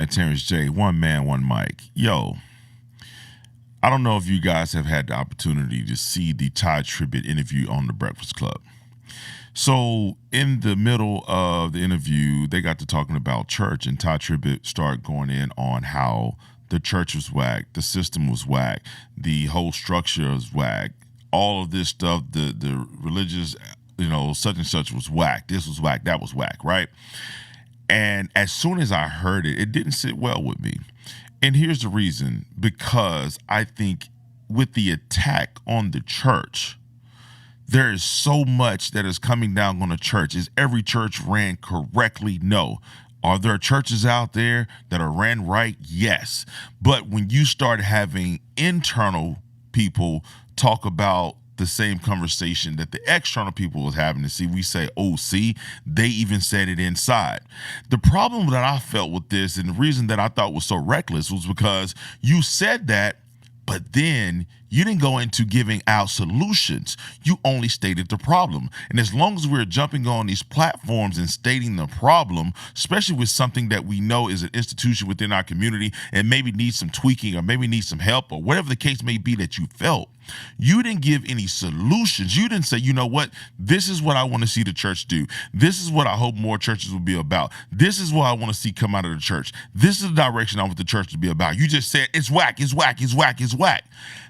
at Terrence J. One man, one mic. Yo, I don't know if you guys have had the opportunity to see the Tye Tribbett interview on the Breakfast Club. So in the middle of the interview, they got to talking about church, and Tye Tribbett started going in on how the church was whack, the system was whack, the whole structure was whack, all of this stuff, the religious, such and such was whack. This was whack, that was whack, right? And as soon as I heard it, it didn't sit well with me. And here's the reason: because I think with the attack on the church, there is so much that is coming down on the church. Is every church ran correctly? No. Are there churches out there that are ran right? Yes. But when you start having internal people talk about the same conversation that the external people was having to see, we say, oh, see, they even said it inside. The problem that I felt with this, and the reason that I thought was so reckless, was because you said that, but then you didn't go into giving out solutions. You only stated the problem. And as long as we're jumping on these platforms and stating the problem, especially with something that we know is an institution within our community and maybe needs some tweaking or maybe needs some help or whatever the case may be that you felt, you didn't give any solutions. You didn't say, you know what, this is what I want to see the church do. This is what I hope more churches will be about. This is what I want to see come out of the church. This is the direction I want the church to be about. You just said it's whack, it's whack, it's whack, it's whack.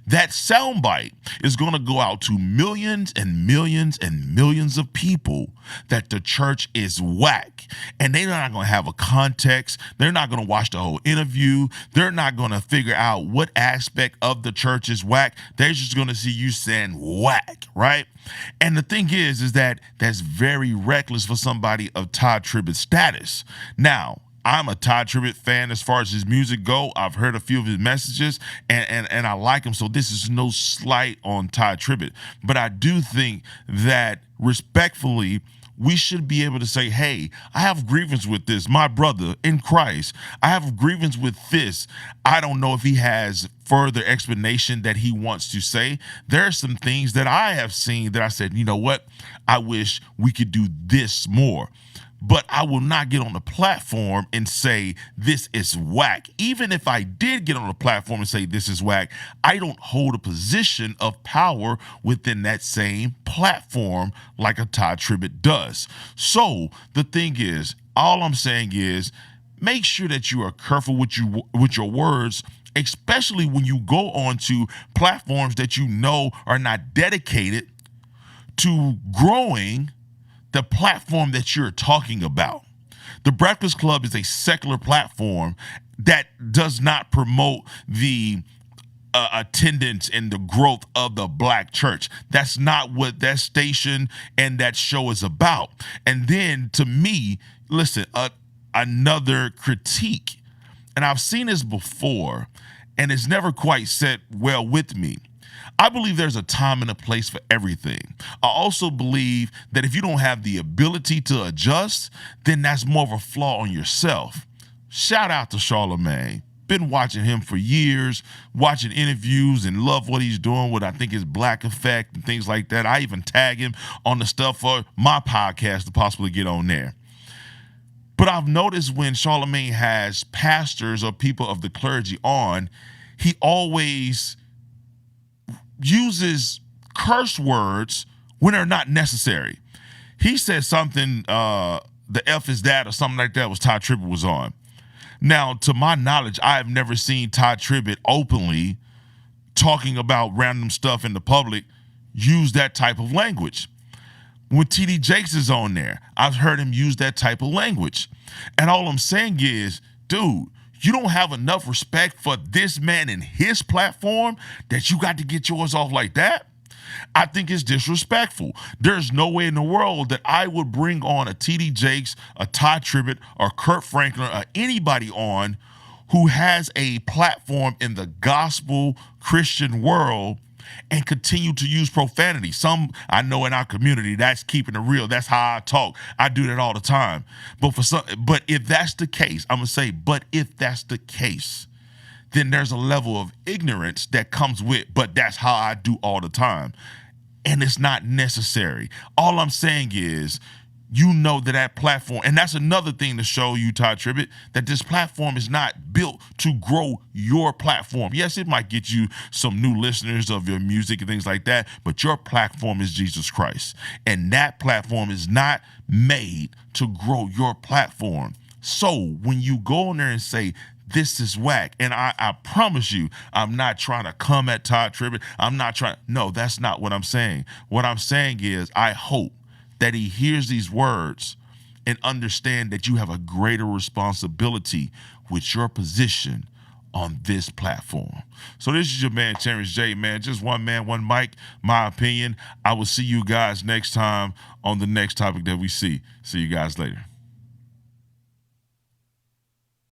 That soundbite is going to go out to millions and millions and millions of people that the church is whack. And they're not going to have a context. They're not going to watch the whole interview. They're not going to figure out what aspect of the church is whack. They're just going to see you saying whack, right? And the thing is that that's very reckless for somebody of Tye Tribbett's status. Now, I'm a Tye Tribbett fan as far as his music go. I've heard a few of his messages, and I like him. So this is no slight on Tye Tribbett. But I do think that respectfully, we should be able to say, hey, I have grievance with this, my brother in Christ. I have a grievance with this. I don't know if he has further explanation that he wants to say. There are some things that I have seen that I said, you know what, I wish we could do this more. But I will not get on the platform and say this is whack. Even if I did get on the platform and say this is whack, I don't hold a position of power within that same platform like a Tye Tribbett does. So the thing is, all I'm saying is, make sure that you are careful with your words, especially when you go onto platforms that you know are not dedicated to growing the platform that you're talking about. The Breakfast Club is a secular platform that does not promote the attendance and the growth of the black church. That's not what that station and that show is about. And then to me, listen, another critique, and I've seen this before, and it's never quite set well with me. I believe there's a time and a place for everything. I also believe that if you don't have the ability to adjust, then that's more of a flaw on yourself. Shout out to Charlemagne. Been watching him for years, watching interviews, and love what he's doing with, I think, his Black Effect and things like that. I even tag him on the stuff for my podcast to possibly get on there. But I've noticed when Charlemagne has pastors or people of the clergy on, he always uses curse words when they're not necessary. He said something, the F is that or something like that was Tye Tribbett was on. Now, to my knowledge, I have never seen Tye Tribbett openly talking about random stuff in the public use that type of language. When TD Jakes is on there, I've heard him use that type of language. And all I'm saying is, dude, you don't have enough respect for this man and his platform that you got to get yours off like that? I think it's disrespectful. There's no way in the world that I would bring on a TD Jakes, a Tye Tribbett, or Kurt Franklin, or anybody on who has a platform in the gospel Christian world and continue to use profanity. Some I know in our community, that's keeping it real. That's how I talk. I do that all the time. But if that's the case, I'm gonna say, but if that's the case, then there's a level of ignorance that comes with, but that's how I do all the time. And it's not necessary. All I'm saying is, you know that platform, and that's another thing to show you, Tye Tribbett, that this platform is not built to grow your platform. Yes, it might get you some new listeners of your music and things like that, but your platform is Jesus Christ, and that platform is not made to grow your platform. So when you go in there and say, this is whack, and I promise you, I'm not trying to come at Tye Tribbett. I'm not trying. No, that's not what I'm saying. What I'm saying is, I hope that he hears these words and understand that you have a greater responsibility with your position on this platform. So this is your man, Terrence J, man. Just one man, one mic, my opinion. I will see you guys next time on the next topic that we see. See you guys later.